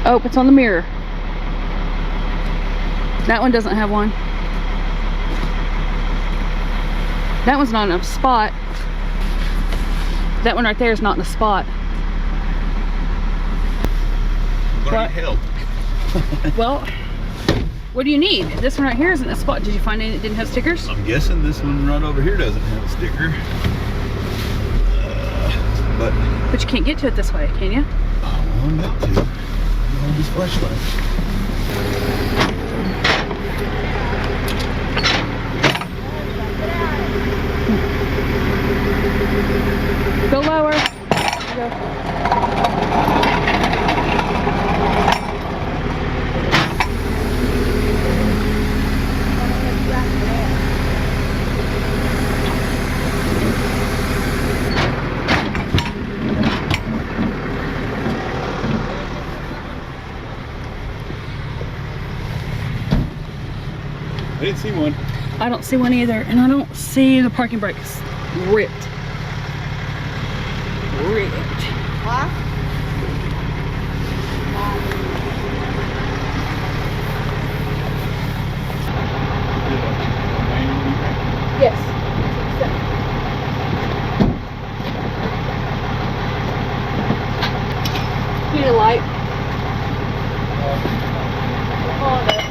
Oh, it's on the mirror. That one doesn't have one. That one's not in a spot. That one right there is not in a spot. I'm gonna need help. Well, what do you need? This one right here isn't a spot. Did you find any that didn't have stickers? I'm guessing this one right over here doesn't have a sticker. But you can't get to it this way, can you? Oh, I'm about to. Hold this flashlight. Go lower. There you go. I didn't see one. I don't see one either, and I don't see the parking brakes. Ripped. Ripped. Huh? Yes. You need a light? Oh, no.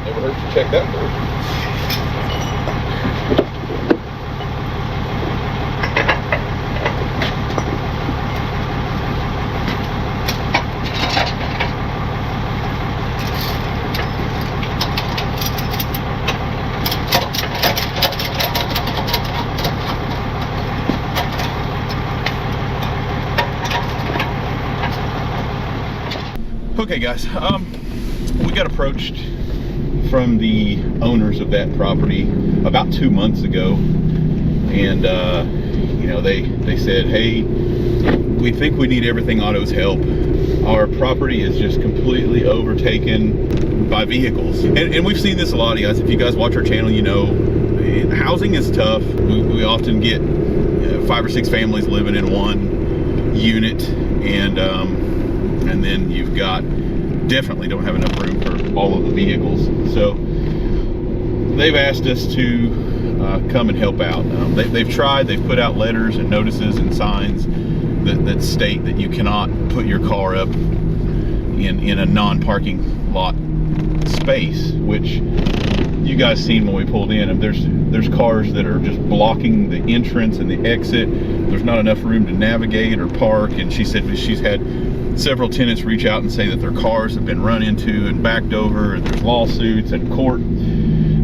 Never hurt to check that first. Okay guys, we got approached from the owners of that property about 2 months ago, and you know, they said, hey, we think we need Everything Auto's help. Our property is just completely overtaken by vehicles, and we've seen this a lot, guys. If you guys watch our channel, you know housing is tough. We often get 5 or 6 families living in one unit, and then you've got, definitely don't have enough room for all of the vehicles. So they've asked us to come and help out. They've tried, they've put out letters and notices and signs that state that you cannot put your car up in a non-parking lot space, which you guys seen when we pulled in. And there's cars that are just blocking the entrance and the exit. There's not enough room to navigate or park, and she said she's had several tenants reach out and say that their cars have been run into and backed over, and there's lawsuits and court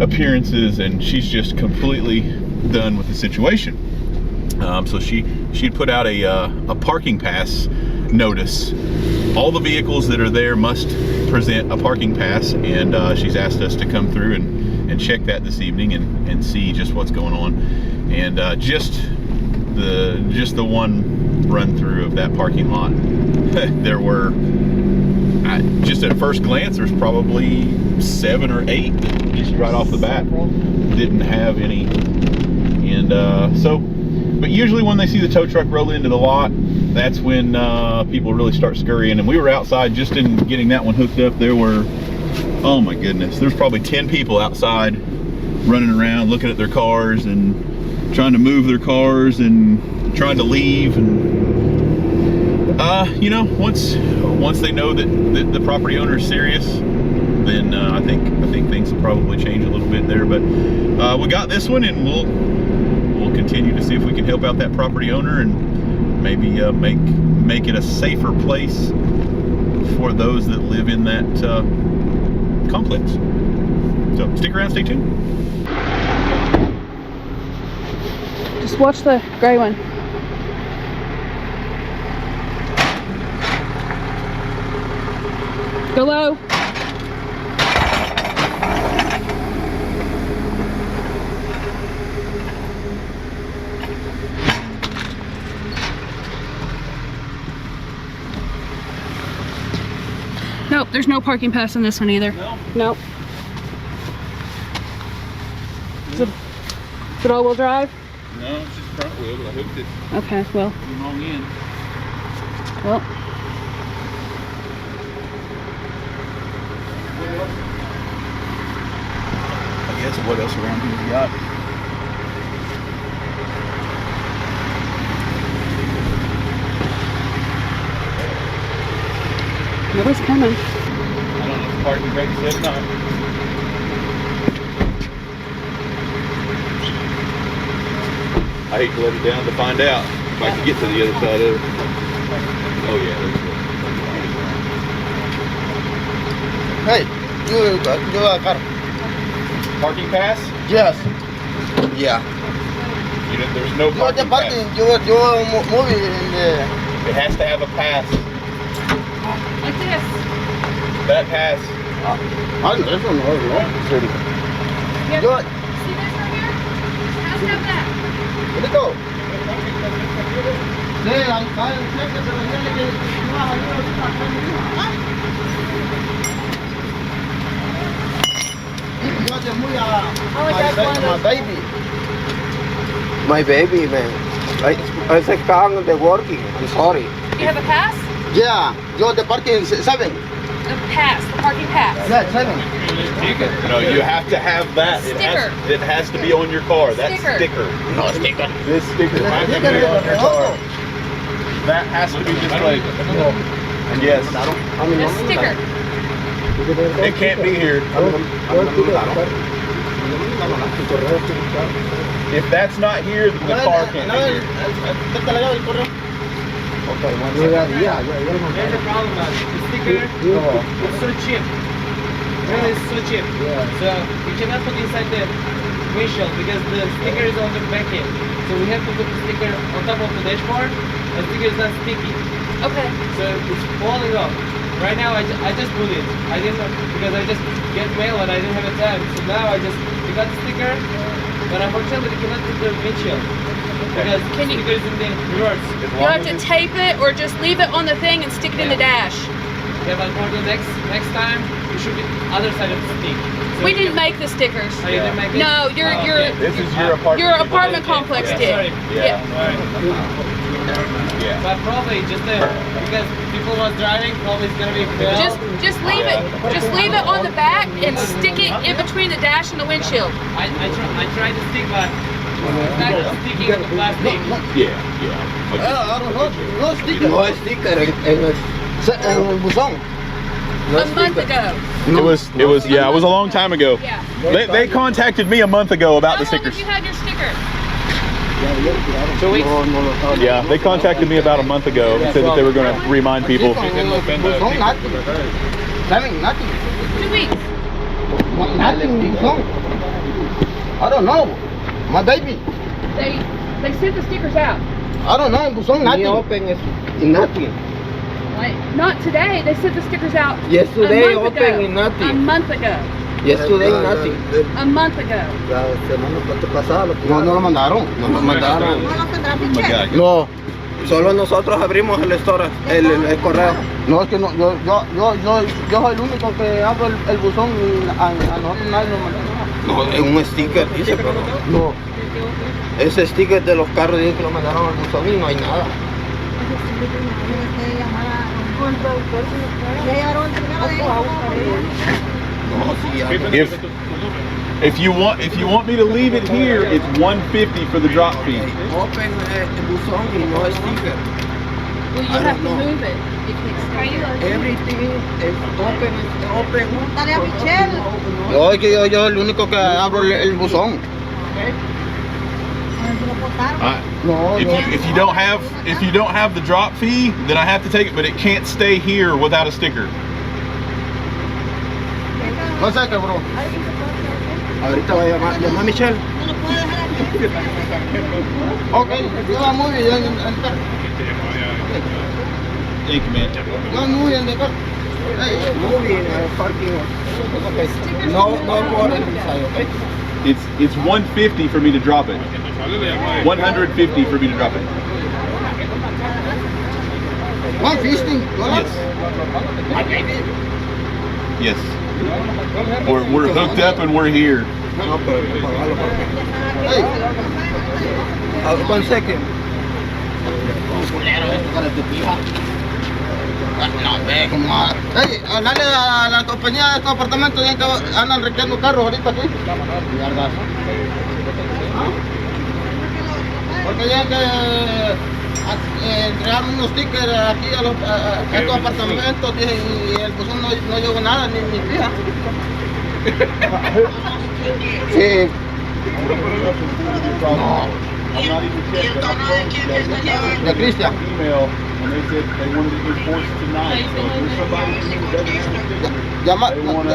appearances, and she's just completely done with the situation. So she'd put out a parking pass notice. All the vehicles that are there must present a parking pass, and she's asked us to come through and check that this evening and see just what's going on. And just the one run through of that parking lot, there were, just at first glance, there's probably 7 or 8 just right off the bat didn't have any. And but usually when they see the tow truck roll into the lot, that's when people really start scurrying. And we were outside just in getting that one hooked up. There were, oh my goodness, there's probably 10 people outside running around looking at their cars and trying to move their cars and trying to leave. And you know, once they know that the property owner is serious, then I think things will probably change a little bit there. But we got this one, and we'll continue to see if we can help out that property owner and maybe make it a safer place for those that live in that complex. So stick around, stay tuned. Just watch the gray one. Go low. Nope, there's no parking pass in this one either. No? Nope. Is it all-wheel drive? No, it's just front wheel, but I hooked it Okay, well, long in. well. I guess what else around here we got? Nobody's coming. I don't know if the parking brake said or not. I hate to let it down to find out if I can get to the other side of it. Oh yeah, there's it. Hey, you car. Parking pass? Yes. Yeah. You know, there's no You are the parking parking. pass. You moving in the. It has to have a pass. Like this. That pass. I don't know. Yeah. You. See this right here? Has to have that. Let it go. Sí, al caer el cheque, pero tiene que My baby, man. I said can't they working. I'm sorry. You have a pass? Yeah, you're the parking 7. The pass, the parking pass. Yeah, 7. No, you have to have that. Sticker. It has to be on your car. That sticker. No sticker. This sticker has to be on your car. That has to be displayed. And yes, A sticker. it can't be here. If that's not here, then the car can't be here. There's a problem, man. The sticker is so cheap. Really, it's so cheap. So you cannot put inside the windshield because the sticker is on the back end. So we have to put the sticker on top of the dashboard. The sticker is not sticky. Okay. So it's falling off. Right now, I just put it. I didn't know because I just get mail and I didn't have a time. So now I got the sticker, but unfortunately, we cannot put the windshield because the sticker is in the reverse. You have to tape it or just leave it on the thing and stick it in the dash. Yeah, but for the next time, it should be other side of the stick. So We didn't make the stickers. Oh, you didn't make it? No, This is your apartment. your apartment complex did. Sorry. Yeah. Yeah. But probably just because people was driving, probably it's gonna be full. Just leave it. Just leave it on the back and stick it in between the dash and the windshield. I tried to stick, but it's not sticking to the plastic. Yeah. I don't know. No sticker. No sticker en el buzón. A month ago. It was yeah, it was a long time ago. Yeah. They contacted me a month ago about the How long have stickers. you had your sticker? 2 weeks. Yeah, they contacted me about a month ago and said that they were going to remind people. Buzón, nothing. 7, nothing. 2 weeks. Nothing, buzón. I don't know. My baby. They sent the stickers out. I don't know, buzón, nothing. Nothing. Not today. They sent the stickers out. Yesterday, a month open ago. and nothing. A month ago. Yesterday, nothing. A month ago. La semana pasada. No lo mandaron. No lo mandaron. No. Solo nosotros abrimos el store, el correo. No, es que no, yo soy el único que abro el buzón y a nosotros nadie nos manda. No, es un sticker, dice, pero no. Ese sticker de los carros dice que lo mandaron al buzón y no hay nada. If you want me to leave it here, it's $150 for the drop fee. Open el buzón y no sticker. Well, you have to move it. Everything is open. Yo el único que abro el buzón. If you don't have the drop fee, then I have to take it, but it can't stay here without a sticker. No sé qué, bro. Ahorita voy a llamar a Michelle. Ok, yo la muy bien en el carro. Thank you, man. Yo muy bien en el carro. Muy bien, parking. Okay. No more inside, okay? It's $150 for me to drop it. $150 for me to drop it. 150. Yes. Yes. We're hooked up and we're here. No, pero hay que pagarlo porque... Hey, 1 second. No, ve cómo... Hey, dale a la compañía de estos apartamentos, ya que andan requeando carros ahorita aquí. Porque ya que entregaron unos stickers aquí a estos apartamentos y el buzón no llegó nada, ni fija. Sí. No. De Cristian.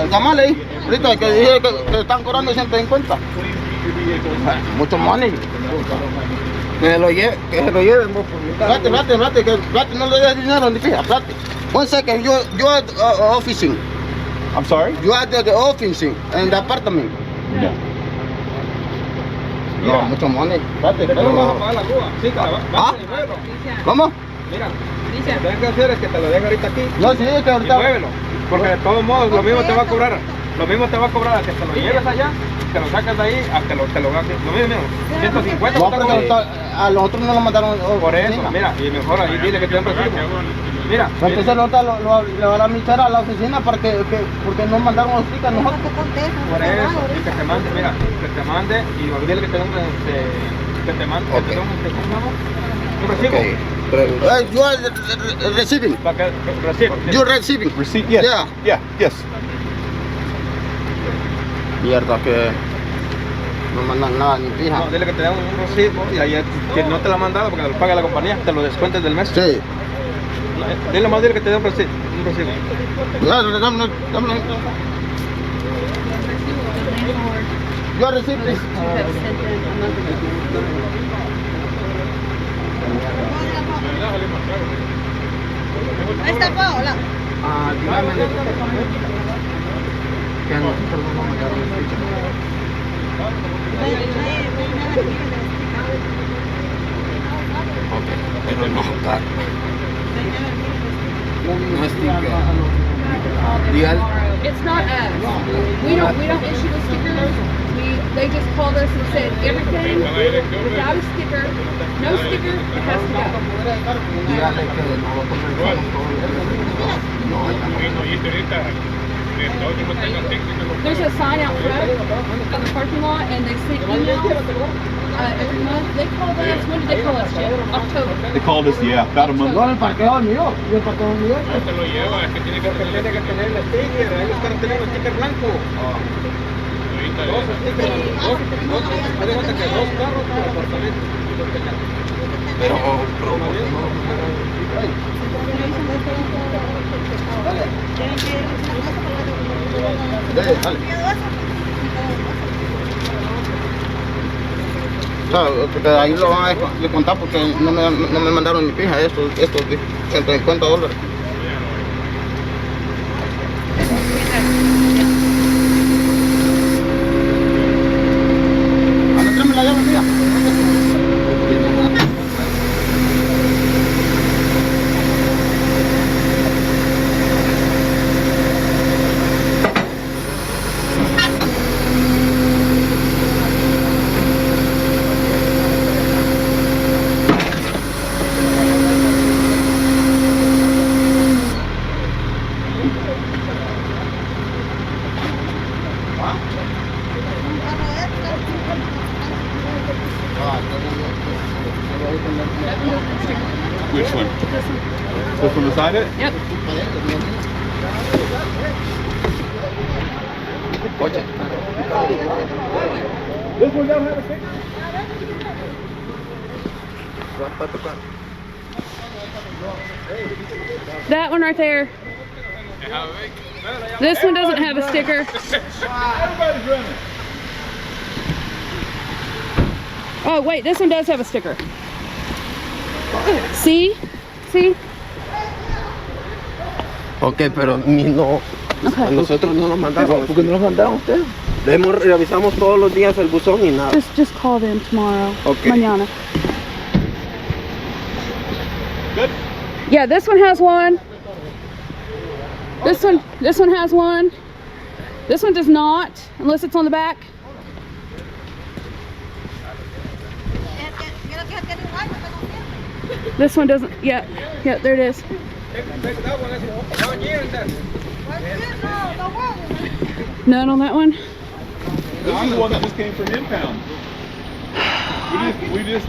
Llámale ahí. Ahorita que dije que están cobrando 150. Mucho money. Que se lo lleven, Plate, no le des dinero ni fija, plate. 1 second, you officing. I'm sorry? You are the officing in the apartment. No. No, mucho money. Plate, ¿Pero no vas a pagar la grúa? Sí, que la vas ¿Ah? a llevarlo. ¿Cómo? Mira, lo que tienes que hacer es que te lo deje ahorita aquí. No, sí, es que Y ahorita... muévelo. Porque de todos modos lo mismo te va a cobrar. Lo mismo te va a cobrar a que te lo lleves allá, que lo sacas de ahí, a que lo gastes. Lo mismo, 150. No, porque a los otros no lo mandaron. Por eso, mira, y mejor ahí dile que te dan recibo. Mira. Entonces ahorita le van a avisar a la oficina porque no mandaron los stickers nosotros. Por eso, y que te mande, mira, que te mande y dile que te den que te mande, que te den un recibo. Okay. You are receiving. Para que recibo. You're receiving. Receipt? Yes. Yeah. Yeah, yes. Mierda que no mandan nada ni fija. No, dile que te den un recibo y ahí que no te lo han mandado porque lo paga la compañía, te lo descuentes del mes. Sí. Dile más, dile que te den un recibo. Dame. You are receiving. Ahí está Paola. Dígame que nosotros no vamos a dar un sticker. Ok, pero no está. No sticker. It's not us. We don't issue the stickers. They just called us and said everything without a sticker, no sticker, it has to go. Dígale que no lo conversamos todo. There's a sign out front of the parking lot, and they send emails every month. They called us. When did they call us, Jim? October. They called us, yeah, about a month. No, el parqueo es mío. Y el parqueo es mío. No te lo lleva, es que tiene que tener el sticker, ahí los carros tienen el sticker blanco. Dos stickers, haz de cuenta que 2 carros por apartamento. Pero dale. Porque ahí lo van a contar porque no me mandaron ni fija estos $150. Tráeme la llave mía. Which one? This one beside it? Yep. Coche. This one don't have a sticker? That one right there. This one doesn't have a sticker. Everybody's running. Oh wait, this one does have a sticker. See? Ok, pero no. Okay. A nosotros no nos mandaron. ¿Por qué no nos mandaron ustedes? Revisamos todos los días el buzón y nada. Just call them tomorrow. Okay. Mañana. Good? Yeah, this one has one. This one has one. This one does not, unless it's on the back. This one doesn't. Yeah, yeah, there it is. None on that one. This is the one that just came from impound.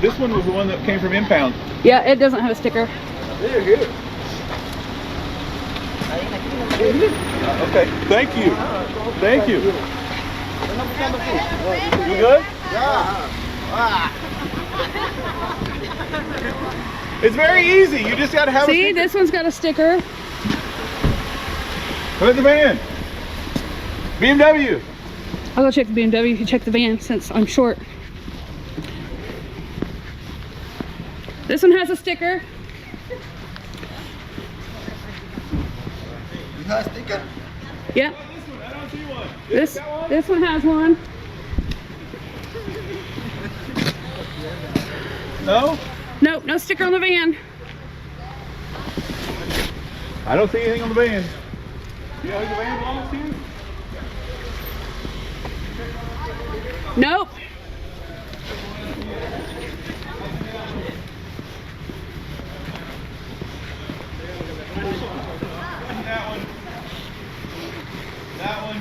This one was the one that came from impound. Yeah, it doesn't have a sticker. Okay, thank you. Thank you. You good? It's very easy. You just got to have a See, sticker. this one's got a sticker. Where's the van? BMW. I'll go check the BMW. You can check the van since I'm short. This one has a sticker. You got a sticker? Yeah. I don't see one. This one has one. No? Nope, no sticker on the van. I don't see anything on the van. You know who the van belongs to? Nope. That one. That one.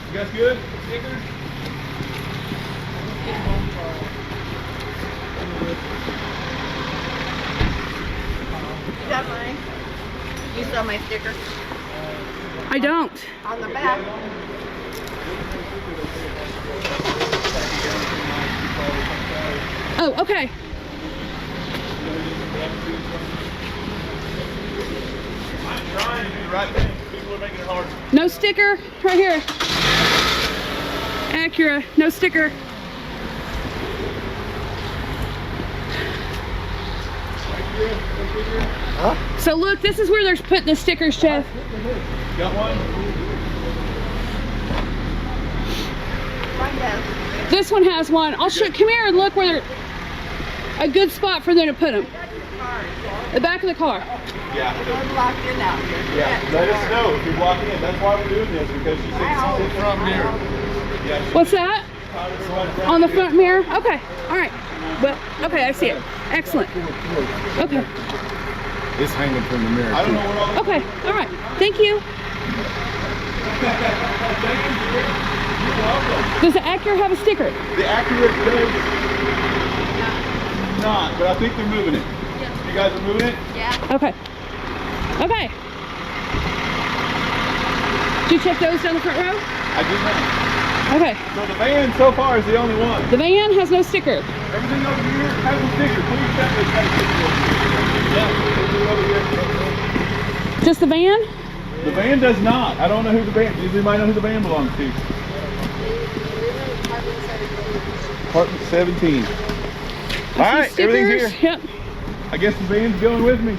You guys good? Stickers? You got mine. You saw my sticker I don't. on the back. Oh, okay. I'm trying to do the right thing. People are making it hard. No sticker. Right here. Acura. No sticker. Huh? So look, this is where they're putting the stickers, Jeff. Got one? Mine does. This one has one. I'll show. Come here and look where they're. A good spot for them to put them. The back of the car. Yeah. I'm locked in out here. Yeah. Let us know if you're blocking in. That's why we're doing this, because she said she's from here. Yeah. What's that? On the front mirror? Okay. All right. Well, okay, I see it. Excellent. Okay. It's hanging from the mirror. I don't know where all Okay. All right. Thank you. Does the Acura have a sticker? the Acura does not, but I think they're moving it. You guys are moving it? Yeah. Okay. Okay. Did you check those down the front row? I did not. Okay. So the van so far is the only one. The van has no sticker. Everything over here has a sticker. Please check this has a sticker. Yeah, everything over here. Just the van? The van does not. I don't know who the van. Does anybody know who the van belongs to? Apartment 17. All right, everything's here. Yep. I guess the van's going with me.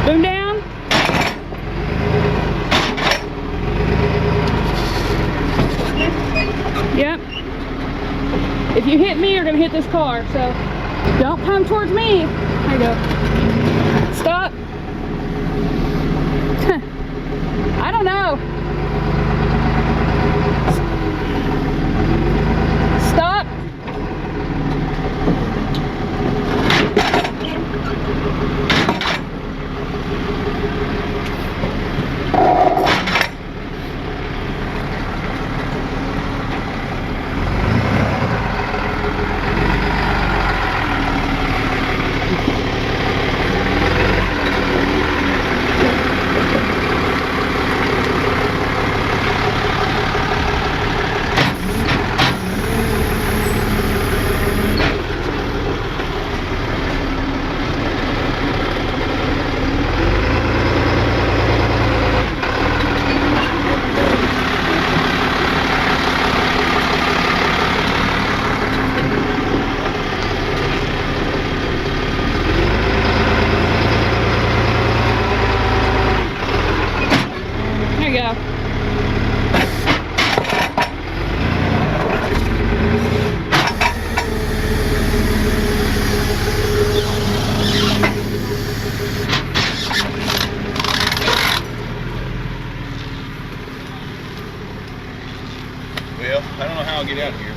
Boom down. Yep. If you hit me, you're gonna hit this car, so don't come towards me. There you go. Stop. I don't know. Stop.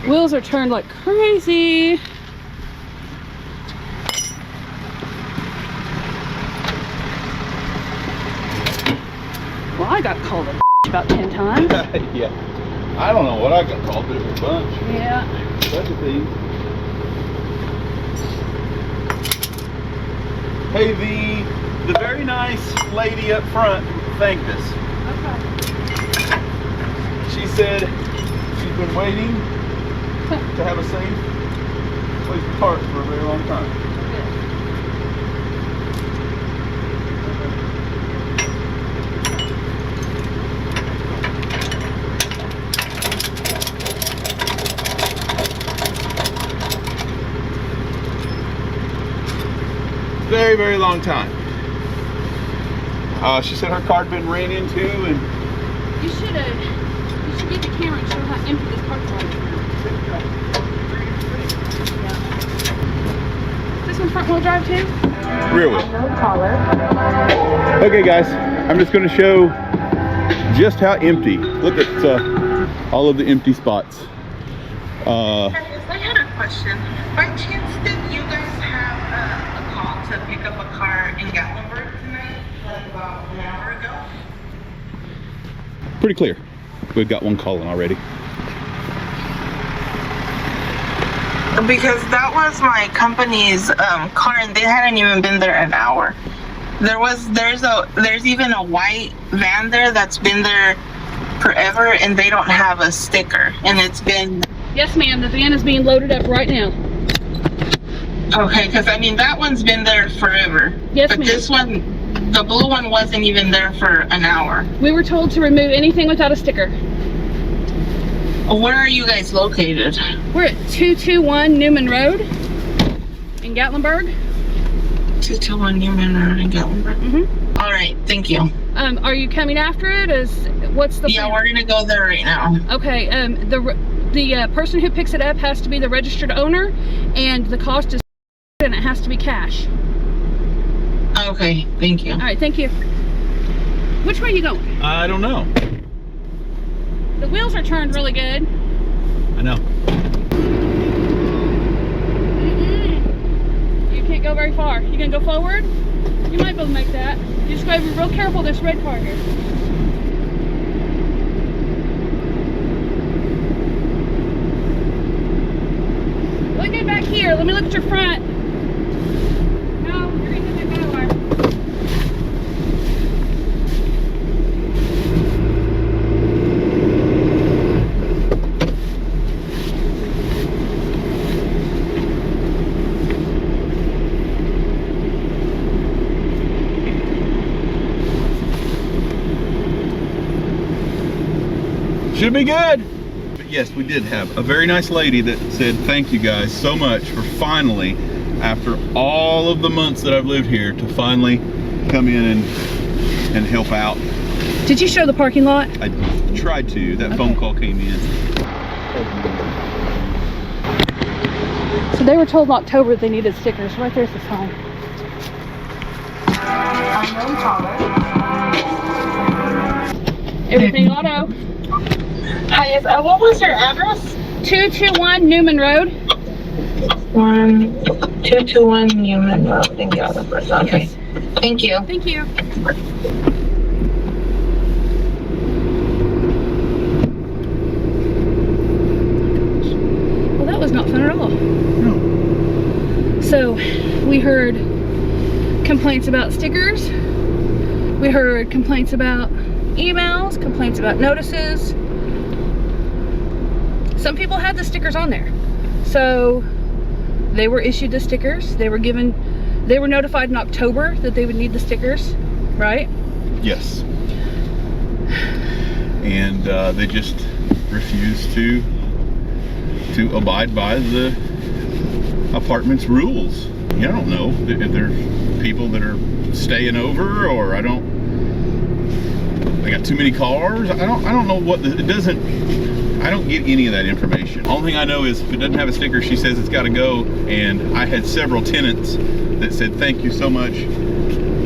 Wheels are turned like crazy. Well, I got called a about 10 times. Yeah. I don't know what I got called, but it was a bunch. Yeah. Such a thing. Hey, the very nice lady up front thanked us. Okay. She said she's been waiting to have a safe place to park for a very long time. Very, very long time. She said her car had been ran into, and You should get the camera and show how empty this parking lot is now. Yeah. This one front wheel drive too? rear wheel. Okay guys, I'm just going to show just how empty. Look at all of the empty spots. I had a question. By chance, did you guys have a call to pick up a car in gatlinburg tonight, like about an hour ago? Pretty clear. We've got one call in already. Because that was my company's car, and they hadn't even been there an hour. There's even a white van there that's been there forever, and they don't have a sticker, and it's been. Yes, ma'am. The van is being loaded up right now. Okay, because I mean that one's been there forever. Yes, but ma'am. this one, the blue one, wasn't even there for an hour. We were told to remove anything without a sticker. Where are you guys located? We're at 221 Newman Road in Gatlinburg. 221 Newman Road in Gatlinburg. Mm-hmm. All right, thank you. Are you coming after it? What's the Yeah, plan? we're gonna go there right now. Okay. The person who picks it up has to be the registered owner, and the cost is and it has to be cash. Okay, thank you. All right, thank you. Which way are you going? I don't know. The wheels are turned really good. I know. You can't go very far. You gonna go forward? You might be able to make that. You just gotta be real careful. This red car here. Look at back here. Let me look at your front. No, you're gonna hit that guy wire. Should be good. But yes, we did have a very nice lady that said thank you guys so much for finally, after all of the months that I've lived here, to finally come in and help out. Did you show the parking lot? I tried to. That phone call came in. So they were told in October they needed stickers. Right there's the sign. Unknown caller. Everything auto. Hi, yes. What was your address? 221 Newman Road. 221 Newman Road in Gatlinburg. Okay. Thank you. Thank you. Well, that was not fun at all. No. So, we heard complaints about stickers. We heard complaints about emails, complaints about notices. Some people had the stickers on there. So, they were issued the stickers. They were notified in October that they would need the stickers, right? Yes. And they just refused to abide by the apartment's rules. Yeah, I don't know if there's people that are staying over, or they got too many cars. I don't know what I don't get any of that information. Only thing I know is if it doesn't have a sticker, she says it's got to go. And I had several tenants that said thank you so much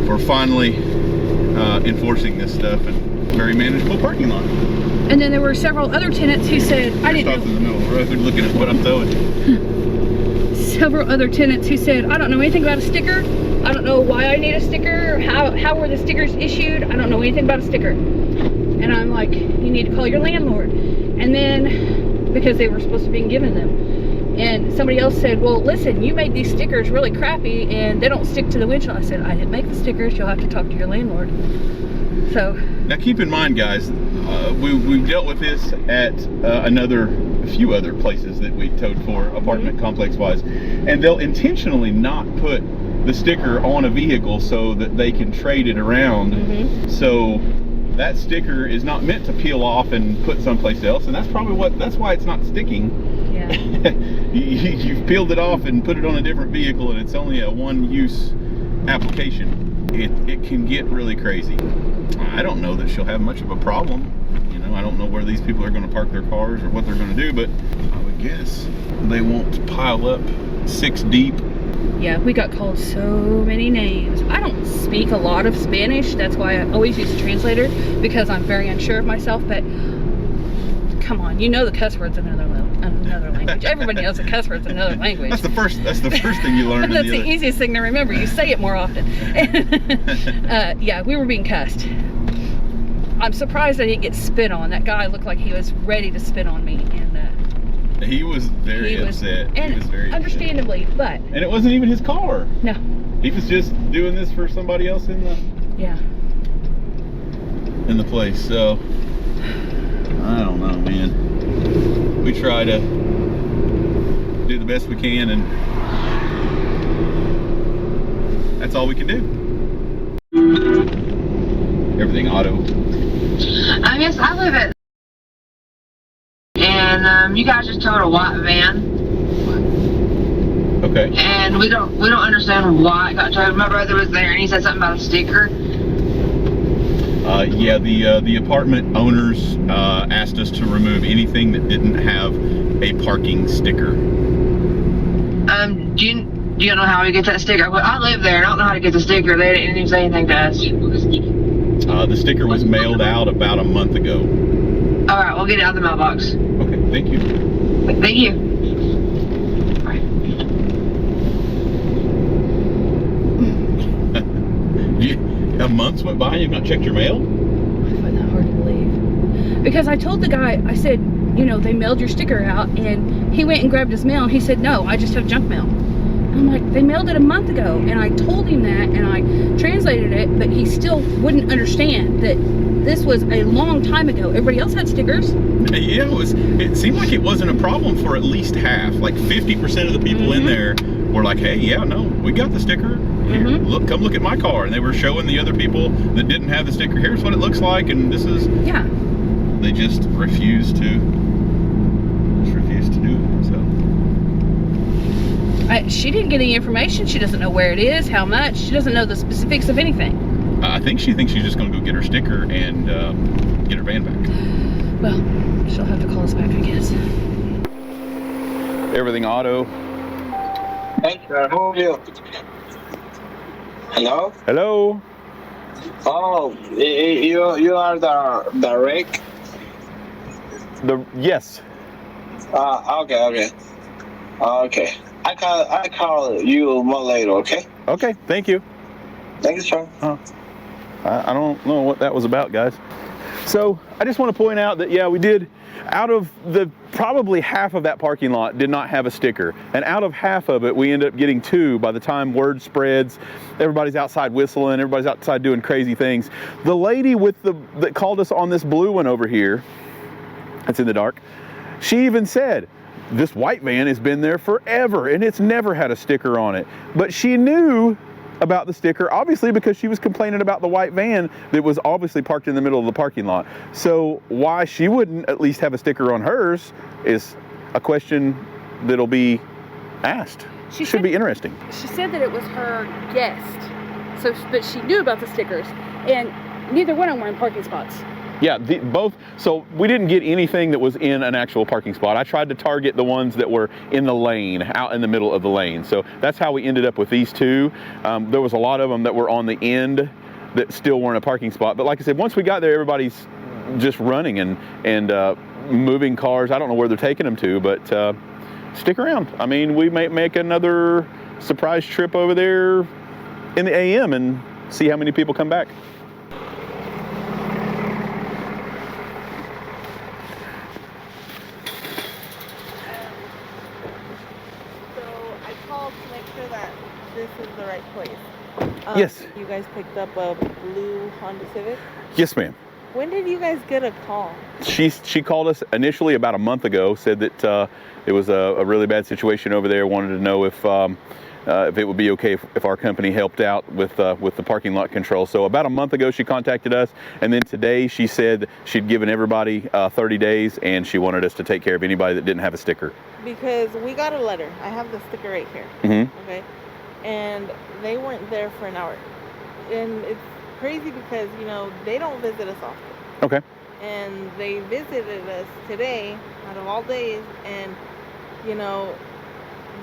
for finally enforcing this stuff, and very manageable parking lot. And then there were several other tenants who said, I didn't Stopped in the middle of the road looking at what I'm throwing. Several other tenants who said, I don't know anything about a sticker. I don't know why I need a sticker. How were the stickers issued? I don't know anything about a sticker. And I'm like, you need to call your landlord. And then, because they were supposed to be given them. And somebody else said, well, listen, you made these stickers really crappy and they don't stick to the windshield. I said, I didn't make the stickers. You'll have to talk to your landlord. So. Now keep in mind, guys, we've dealt with this at a few other places that we towed for apartment complex wise. And they'll intentionally not put the sticker on a vehicle so that they can trade it around. So that sticker is not meant to peel off and put someplace else. And that's probably that's why it's not sticking. Yeah. You've peeled it off and put it on a different vehicle, and it's only a one-use application. It can get really crazy. I don't know that she'll have much of a problem. You know, I don't know where these people are going to park their cars or what they're going to do, but I would guess they won't pile up 6 deep. Yeah, we got called so many names. I don't speak a lot of Spanish. That's why I always use a translator, because I'm very unsure of myself, but come on, you know the cuss word's another language. Everybody knows the cuss word's another language. That's the first thing you learn. That's the easiest thing to remember. You say it more often. Yeah, we were being cussed. I'm surprised I didn't get spit on. That guy looked like he was ready to spit on me, and he was very upset. And he was very understandably, upset. But and it wasn't even his car. No, he was just doing this for somebody else in the place. So I don't know, man. We try to do the best we can, and that's all we can do. Everything auto. Yes, I live at, and you guys just towed a white van. Okay. And we don't understand why it got towed. My brother was there, and he said something about a sticker. Yeah, the apartment owners asked us to remove anything that didn't have a parking sticker. Do you know how we get that sticker? Well, I live there, and I don't know how to get the sticker. They didn't even say anything to us. The sticker was mailed out about a month ago. All right, we'll get it out of the mailbox. Okay, thank you. Thank you. A month went by and you've not checked your mail? I find that hard to believe. Because I told the guy, I said, you know, they mailed your sticker out, and he went and grabbed his mail, and he said, no, I just have junk mail. I'm like, they mailed it a month ago, and I told him that, and I translated it, but he still wouldn't understand that this was a long time ago. Everybody else had stickers. Yeah, it seemed like it wasn't a problem for at least half. Like 50% of the people in there were like, hey, yeah, no, we got the sticker. Here, look, come look at my car. And they were showing the other people that didn't have the sticker, here's what it looks like, and this is... Yeah. They just refused to do it, so... She didn't get any information. She doesn't know where it is, how much. She doesn't know the specifics of anything. I think she thinks she's just going to go get her sticker and get her van back. Well, she'll have to call us back, I guess. Everything auto. Hey, who are you? Hello? Hello? Oh, you are the Rick? Yes. Okay. I call you more later, okay? Okay, thank you. Thank you, sir. I don't know what that was about, guys. So I just want to point out that, yeah, we did, out of the probably half of that parking lot did not have a sticker, and out of half of it we ended up getting 2 by the time word spreads. Everybody's outside whistling, everybody's outside doing crazy things. The lady that called us on this blue one over here, that's in the dark, she even said, this white van has been there forever and it's never had a sticker on it. But she knew about the sticker, obviously, because she was complaining about the white van that was obviously parked in the middle of the parking lot. So why she wouldn't at least have a sticker on hers is a question that'll be asked. Should be interesting. She said that it was her guest, but she knew about the stickers, and neither one of them were in parking spots. Yeah, both. So we didn't get anything that was in an actual parking spot. I tried to target the ones that were in the lane, out in the middle of the lane. So that's how we ended up with these 2. There was a lot of them that were on the end that still weren't a parking spot. But like I said, once we got there, everybody's just running and moving cars. I don't know where they're taking them to, but stick around. I mean, we may make another surprise trip over there in the AM and see how many people come back. This is the right place. Yes. You guys picked up a blue Honda Civic? Yes, ma'am. When did you guys get a call? She called us initially about a month ago, said that it was a really bad situation over there, wanted to know if it would be okay if our company helped out with the parking lot control. So about a month ago she contacted us, and then today she said she'd given everybody 30 days and she wanted us to take care of anybody that didn't have a sticker. Because we got a letter. I have the sticker right here. Mm-hmm. Okay. And they weren't there for an hour. And it's crazy because, you know, they don't visit us often. Okay. And they visited us today out of all days, and, you know,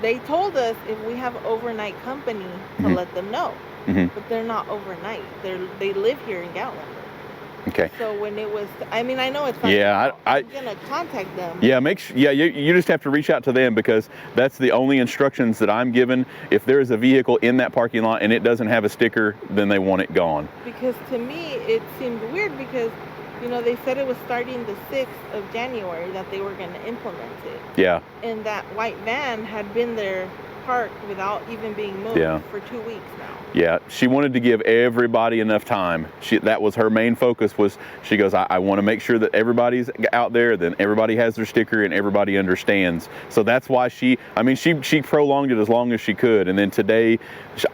they told us if we have overnight company to mm-hmm. let them know. Mm-hmm. But they're not overnight. They live here in Gatlinburg. Okay. So when it was, I mean, I know it's not. Yeah, I'm gonna contact them. Yeah, you just have to reach out to them, because that's the only instructions that I'm given. If there is a vehicle in that parking lot and it doesn't have a sticker, then they want it gone. Because to me, it seemed weird because, you know, they said it was starting the 6th of January that they were going to implement it. Yeah. And that white van had been there parked without even being moved for 2 weeks now. Yeah, she wanted to give everybody enough time. That was her main focus. Was she goes, I want to make sure that everybody's out there, then everybody has their sticker and everybody understands. So that's why she prolonged it as long as she could. And then today,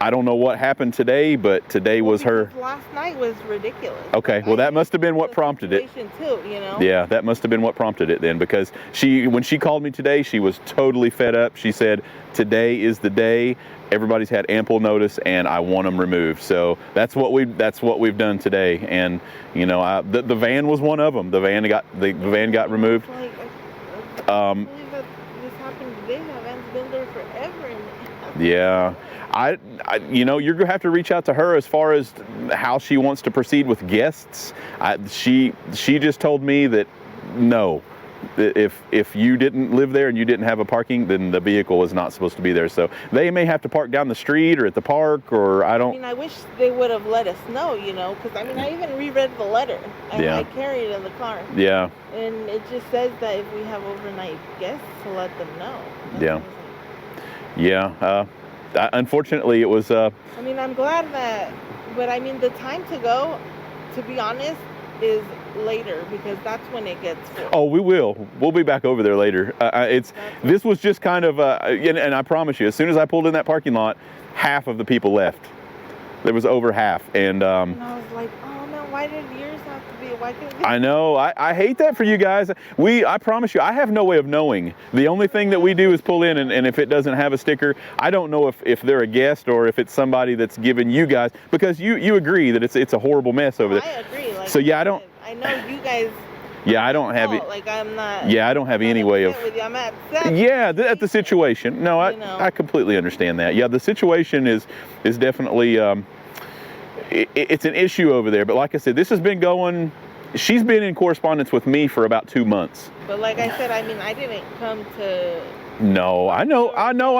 I don't know what happened today, but today was her. Last night was ridiculous. Okay, well that must have been what prompted it. Too, you know? Yeah, that must have been what prompted it then, because when she called me today, she was totally fed up. She said, today is the day. Everybody's had ample notice, and I want them removed. So that's what we've done today. And you know, the van was one of them. The van got removed. Like, I believe that this happened today. That van's been there forever. Yeah, you know, you're gonna have to reach out to her as far as how she wants to proceed with guests. She just told me that no. If you didn't live there and you didn't have a parking, then the vehicle was not supposed to be there. So they may have to park down the street or at the park, or I mean, I wish they would have let us know, you know, because I mean, I even reread the letter. I carry it in the car. Yeah. And it just says that if we have overnight guests, to let them know. Yeah. Unfortunately, it was. I mean, I'm glad that, but I mean, the time to go, to be honest, is later, because that's when it gets full. Oh, we'll be back over there later. This was just kind of and I promise you, as soon as I pulled in that parking lot, half of the people left. There was over half, and I was like, oh no, why did yours have to be? Why couldn't I know, I hate that for you guys. I promise you, I have no way of knowing. The only thing that we do is pull in, and if it doesn't have a sticker, I don't know if they're a guest or if it's somebody that's given you guys, because you agree that it's a horrible mess over there. I agree. Like, so yeah, I know you guys. Yeah, I don't have it. Like, I'm not. Yeah, I don't have any way of. I'm at at the situation. No, I completely understand that. Yeah, the situation is definitely it's an issue over there. But like I said, this has been going. She's been in correspondence with me for about 2 months. But like I said, I mean, I didn't come to. No, I know. No,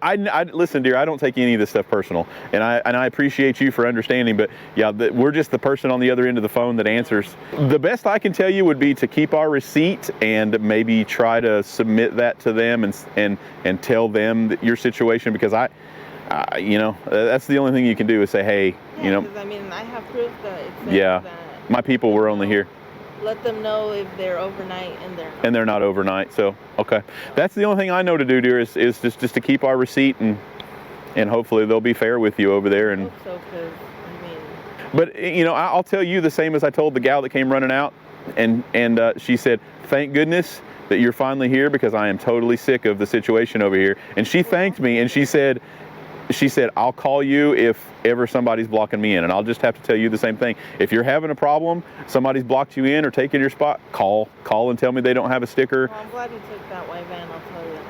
I listen, dear. I don't take any of this stuff personal, and I appreciate you for understanding. But yeah, we're just the person on the other end of the phone that answers. The best I can tell you would be to keep our receipt and maybe try to submit that to them and tell them your situation, because you know, that's the only thing you can do is say, hey, you know. Because I mean, I have proof that it says that my people were only here. Let them know if they're overnight, and they're not. And they're not overnight. So okay, that's the only thing I know to do, dear, is just to keep our receipt, and hopefully they'll be fair with you over there. And I hope so, because I mean. But you know, I'll tell you the same as I told the gal that came running out, and she said, thank goodness that you're finally here, because I am totally sick of the situation over here. And she thanked me, and she said, I'll call you if ever somebody's blocking me in. And I'll just have to tell you the same thing. If you're having a problem, somebody's blocked you in or taken your spot, call and tell me they don't have a sticker. Well, I'm glad you took that white van, I'll tell you that,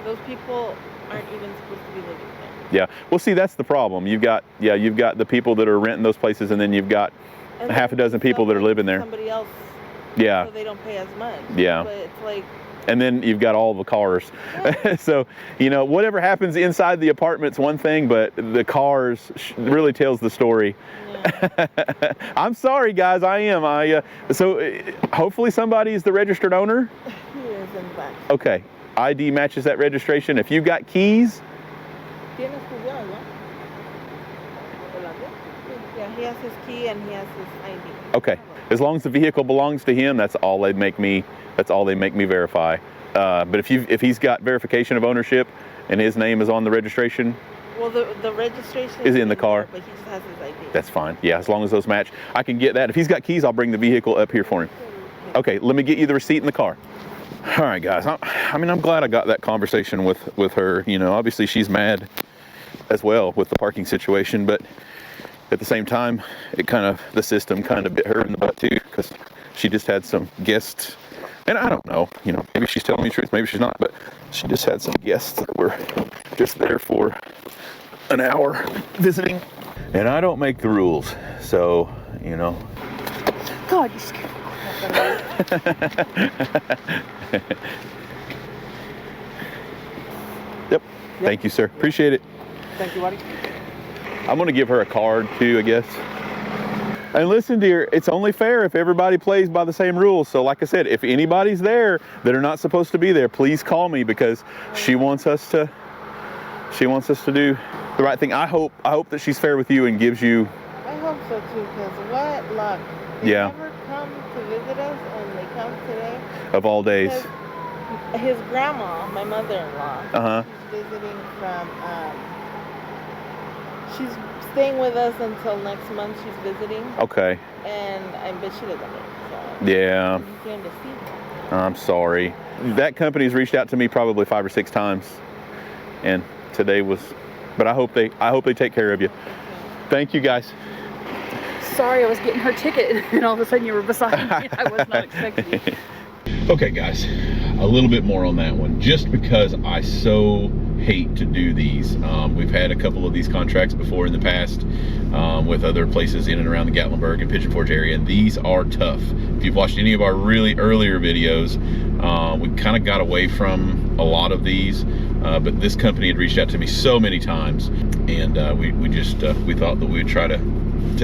because those people aren't even supposed to be living there. Yeah, well, see, that's the problem. You've got the people that are renting those places, and then you've got And half a dozen people that are living there. Somebody else. Yeah. So they don't pay as much. Yeah. But it's like. And then you've got all the cars. Yeah. So, you know, whatever happens inside the apartment's one thing, but the cars really tells the story. Yeah. I'm sorry, guys. I am. So hopefully somebody is the registered owner. He is in fact. Okay. ID matches that registration. If you've got keys. Yeah, he has his key and he has his ID. Okay. As long as the vehicle belongs to him, that's all they make me verify. But if he's got verification of ownership and his name is on the registration. Well, the registration is in the car. There, but he just has his ID. That's fine. Yeah, as long as those match, I can get that. If he's got keys, I'll bring the vehicle up here for him. Okay, let me get you the receipt in the car. All right, guys. I'm glad I got that conversation with her. You know, obviously she's mad as well with the parking situation, but at the same time, the system kind of bit her in the butt too, because she just had some guests, and I don't know, you know, maybe she's telling me the truth, maybe she's not, but she just had some guests that were just there for an hour visiting, and I don't make the rules, so, you know. God, you scared Yep. Thank you, sir. Appreciate it. Thank you, buddy. I'm going to give her a card too, I guess. And listen, dear, it's only fair if everybody plays by the same rules. So like I said, if anybody's there that are not supposed to be there, please call me, because she wants us to do the right thing. I hope that she's fair with you and gives you. I hope so too, because what luck. They never come to visit us, and they come today. Of all days. His grandma, my mother-in-law, she's visiting from, she's staying with us until next month. She's visiting. Okay. And I bet she doesn't know. So yeah. He came to see her. I'm sorry. That company's reached out to me probably 5 or 6 times, and today was. But I hope they take care of you. Thank you, guys. Sorry, I was getting her ticket, and all of a sudden you were beside me. I was not expecting it. Okay, guys, a little bit more on that one, just because I so hate to do these. We've had a couple of these contracts before in the past with other places in and around the Gatlinburg and Pigeon Forge area, and these are tough. If you've watched any of our really earlier videos, we kind of got away from a lot of these, but this company had reached out to me so many times, and we thought that we would try to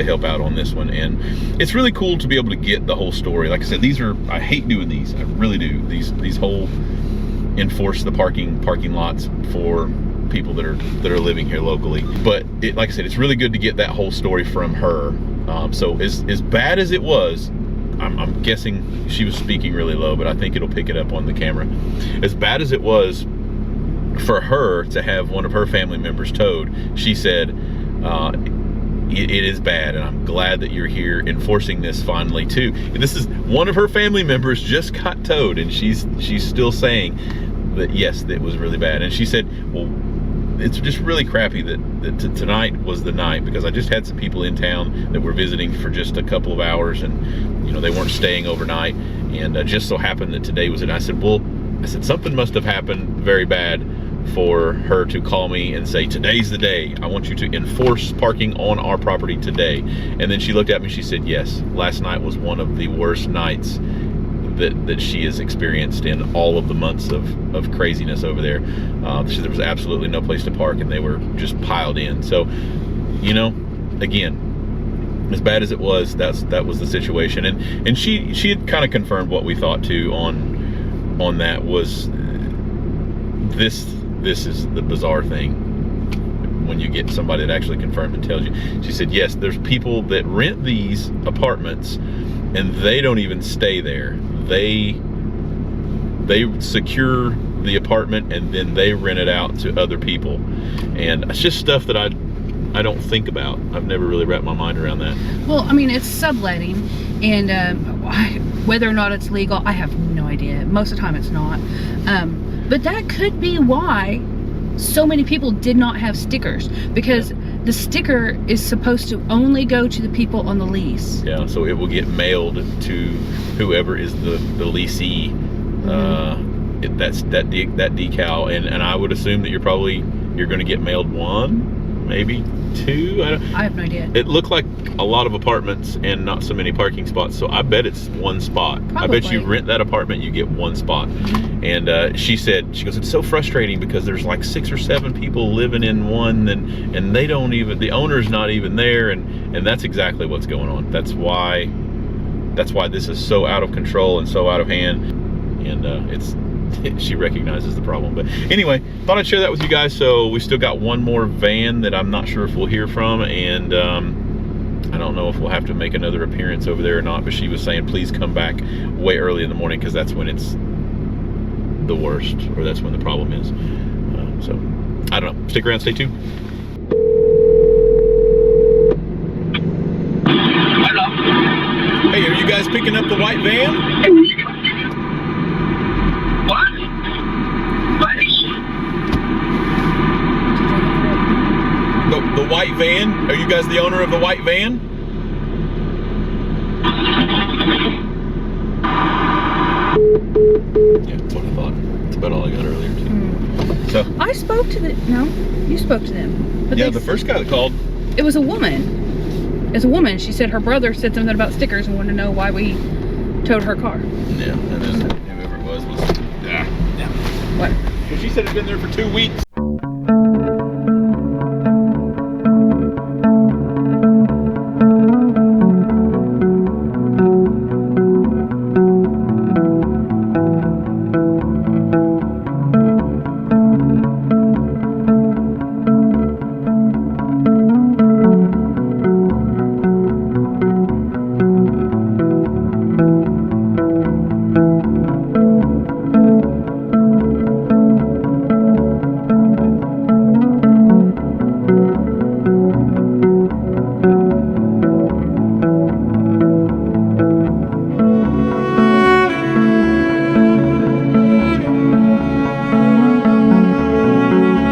help out on this one. And it's really cool to be able to get the whole story. Like I said, I hate doing these. I really do. These whole enforce the parking lots for people that are living here locally. But like I said, it's really good to get that whole story from her. So as bad as it was, I'm guessing she was speaking really low, but I think it'll pick it up on the camera. As bad as it was for her to have one of her family members towed, she said, it is bad, and I'm glad that you're here enforcing this finally too. And this is one of her family members just got towed, and she's still saying that yes, it was really bad. And she said, well, it's just really crappy that tonight was the night, because I just had some people in town that were visiting for just a couple of hours, and you know, they weren't staying overnight, and just so happened that today was it. I said something must have happened very bad for her to call me and say, today's the day. I want you to enforce parking on our property today. And then she looked at me, she said, yes, last night was one of the worst nights that she has experienced in all of the months of craziness over there. She said there was absolutely no place to park, and they were just piled in. So, you know, again, as bad as it was, that was the situation. And she had kind of confirmed what we thought too on that. Was this is the bizarre thing when you get somebody that actually confirmed and tells you. She said, yes, there's people that rent these apartments and they don't even stay there. They secure the apartment and then they rent it out to other people. And it's just stuff that I don't think about. I've never really wrapped my mind around that. Well, I mean, it's subletting, and whether or not it's legal, I have no idea. Most of the time it's not. But that could be why so many people did not have stickers, because the sticker is supposed to only go to the people on the lease. Yeah, so it will get mailed to whoever is the leasee. That's that decal, and I would assume that you're going to get mailed one. maybe 2. I have no idea. It looked like a lot of apartments and not so many parking spots, so I bet it's 1 spot. I bet you rent that apartment, you get 1 spot. And she said, she goes, it's so frustrating because there's like 6 or 7 people living in one, and they don't even, the owner's not even there, and that's exactly what's going on. That's why this is so out of control and so out of hand, and she recognizes the problem. But anyway, thought I'd share that with you guys. So we still got 1 more van that I'm not sure if we'll hear from, and I don't know if we'll have to make another appearance over there or not, but she was saying please come back way early in the morning because that's when it's the worst, or that's when the problem is. So I don't know, stick around, stay tuned. Hey, are you guys picking up the white van? What? The white van? Are you guys the owner of the white van? Yeah, that's what I thought. That's about all I got earlier too. So I spoke to no, you spoke to them. But yeah, the first guy that called. It was a woman. It's a woman. She said her brother said something about stickers and wanted to know why we towed her car. Yeah, and then whoever it was yeah. What? Well, she said it's been there for 2 weeks.